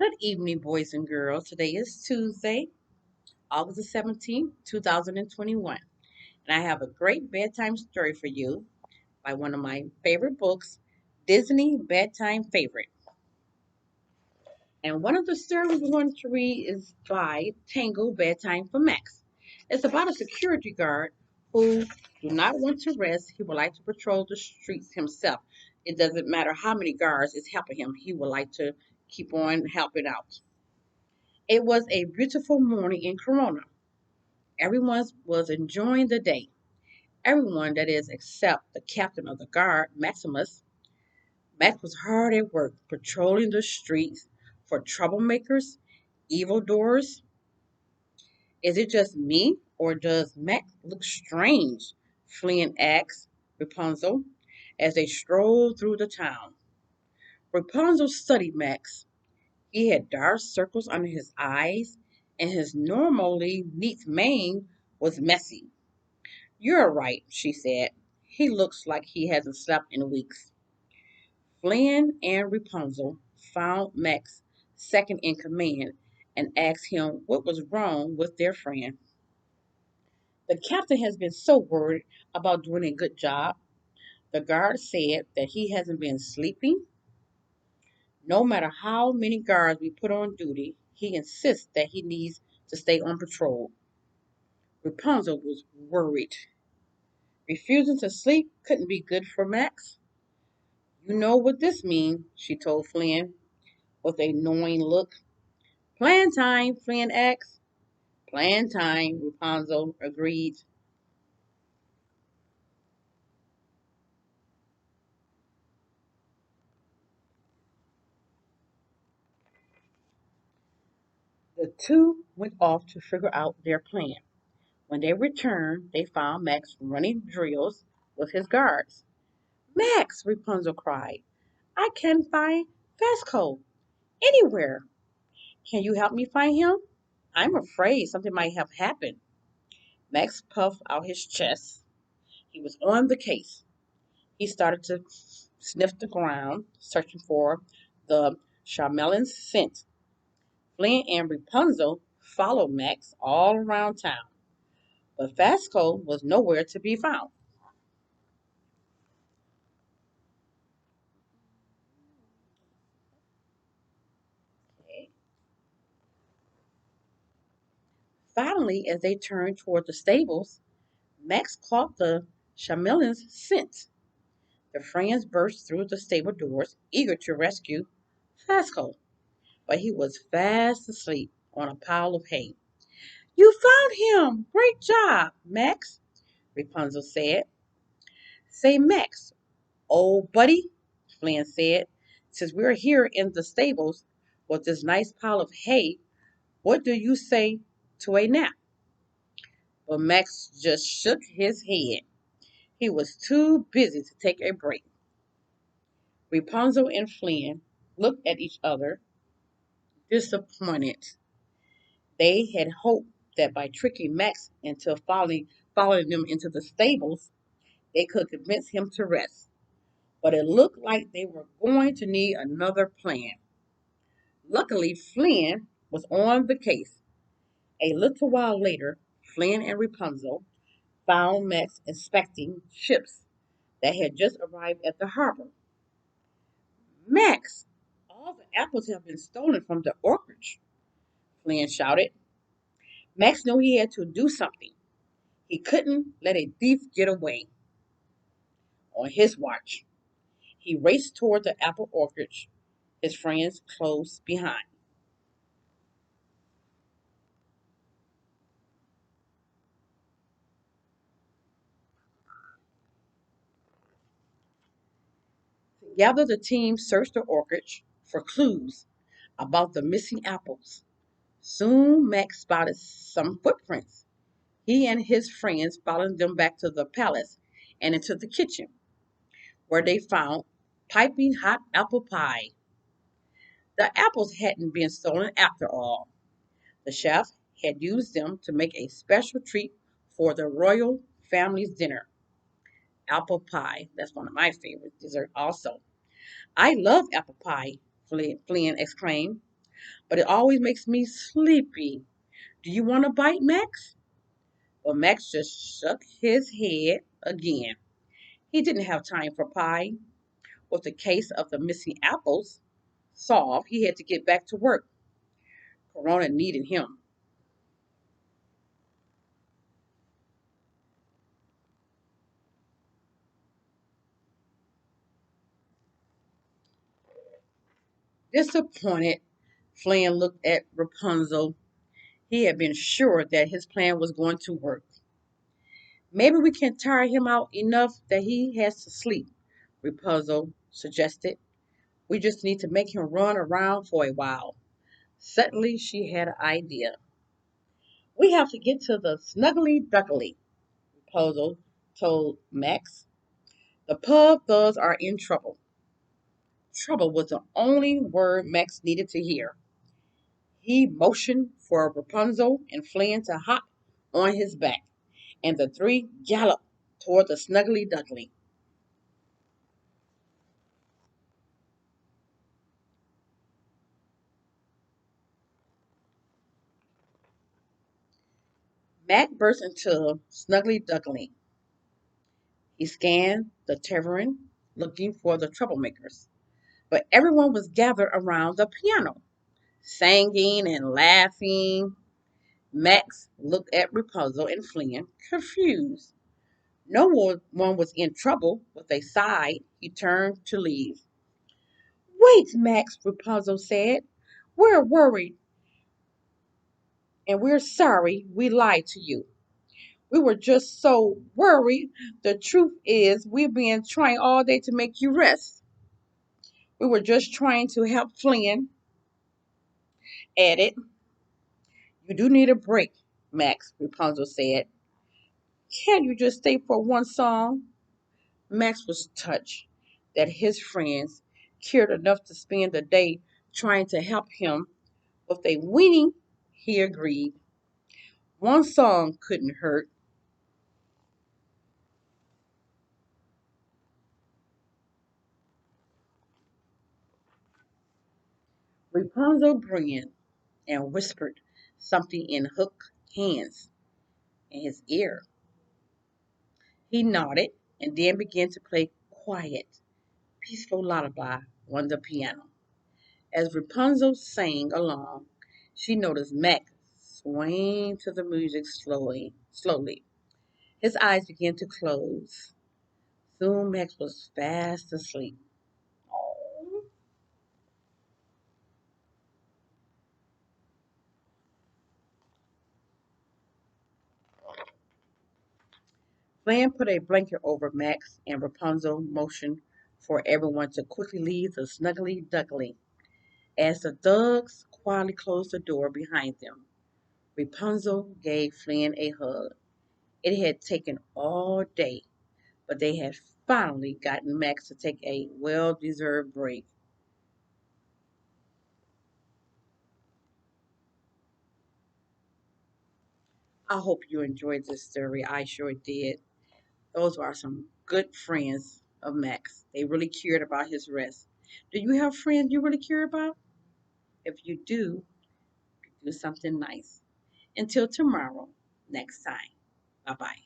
Good evening, boys and girls. Today is Tuesday, August the 17th, 2021. And I have a great bedtime story for you by one of my favorite books, Disney Bedtime Favorite. And one of the stories we're going to read is by Tangled Bedtime for Max. It's about a security guard who do not want to rest. He would like to patrol the streets himself. It doesn't matter how many guards is helping him. He would like to keep on helping out. It was a beautiful morning in Corona. Everyone was enjoying the day. Everyone, that is, except the captain of the guard, Maximus. Max was hard at work patrolling the streets for troublemakers, evildoers. Is it just me, or does Max look strange? Flynn asked Rapunzel as they strolled through the town. Rapunzel studied Max. He had dark circles under his eyes, and his normally neat mane was messy. You're right, she said. He looks like he hasn't slept in weeks. Flynn and Rapunzel found Max second in command and asked him what was wrong with their friend. The captain has been so worried about doing a good job. The guard said that he hasn't been sleeping. No matter how many guards we put on duty, he insists that he needs to stay on patrol. Rapunzel was worried. Refusing to sleep couldn't be good for Max. You know what this means, she told Flynn with a knowing look. Plan time, Flynn asked. Plan time, Rapunzel agreed. The two went off to figure out their plan. When they returned, they found Max running drills with his guards. Max, Rapunzel cried, I can't find Vasco anywhere. Can you help me find him? I'm afraid something might have happened. Max puffed out his chest. He was on the case. He started to sniff the ground, searching for the charmeleon's scent. Flynn and Rapunzel followed Max all around town, but Vasco was nowhere to be found. Okay. Finally, as they turned toward the stables, Max caught the chameleon's scent. The friends burst through the stable doors, eager to rescue Vasco, but he was fast asleep on a pile of hay. You found him! Great job, Max, Rapunzel said. Say, Max, old buddy, Flynn said, since we're here in the stables with this nice pile of hay, what do you say to a nap? But Max just shook his head. He was too busy to take a break. Rapunzel and Flynn looked at each other, disappointed. They had hoped that by tricking Max into following them into the stables, they could convince him to rest. But it looked like they were going to need another plan. Luckily, Flynn was on the case. A little while later, Flynn and Rapunzel found Max inspecting ships that had just arrived at the harbor. Max, all the apples have been stolen from the orchard, Flynn shouted. Max knew he had to do something. He couldn't let a thief get away on his watch. He raced toward the apple orchard, his friends close behind. Together, the team searched the orchard for clues about the missing apples. Soon, Max spotted some footprints. He and his friends followed them back to the palace and into the kitchen, where they found piping hot apple pie. The apples hadn't been stolen after all. The chef had used them to make a special treat for the royal family's dinner. Apple pie, that's one of my favorite desserts also. I love apple pie, Flynn exclaimed. but it always makes me sleepy. Do you want to bite, Max? Well, Max just shook his head again. He didn't have time for pie. With the case of the missing apples solved, he had to get back to work. Corona needed him. Disappointed, Flynn looked at Rapunzel. He had been sure that his plan was going to work. Maybe we can tire him out enough that he has to sleep, Rapunzel suggested. We just need to make him run around for a while. Suddenly, she had an idea. We have to get to the Snuggly Duckly, Rapunzel told Max. The pub thugs are in trouble. Trouble was the only word Max needed to hear. He motioned for Rapunzel and Flynn to hop on his back, and the three galloped toward the Snuggly Duckly. Mac burst into Snuggly Duckly. He scanned the tavern, looking for the troublemakers, but everyone was gathered around the piano, singing and laughing. Max looked at Rapunzel and Flynn, confused. No one was in trouble. With a sigh, he turned to leave. Wait, Max, Rapunzel said. We're worried and we're sorry we lied to you. We were just so worried. The truth is, we've been trying all day to make you rest. We were just trying to help Flynn. Added, you do need a break, Max, Rapunzel said. Can't you just stay for one song? Max was touched that his friends cared enough to spend the day trying to help him. With a weenie, he agreed. One song couldn't hurt. Rapunzel grinned and whispered something in Hook's hands in his ear. He nodded and then began to play quiet, peaceful lullaby on the piano. As Rapunzel sang along, she noticed Mac swaying to the music slowly. His eyes began to close. Soon Max was fast asleep. Oh. Flan put a blanket over Max, and Rapunzel motioned for everyone to quickly leave the Snuggly Duckly. As the thugs quietly closed the door behind them, Rapunzel gave Flynn a hug. It had taken all day, but they had finally gotten Max to take a well deserved break. I hope you enjoyed this story. I sure did. Those are some good friends of Max. They really cared about his rest. Do you have friends you really care about? If you do something nice. Until tomorrow, next time. Bye bye.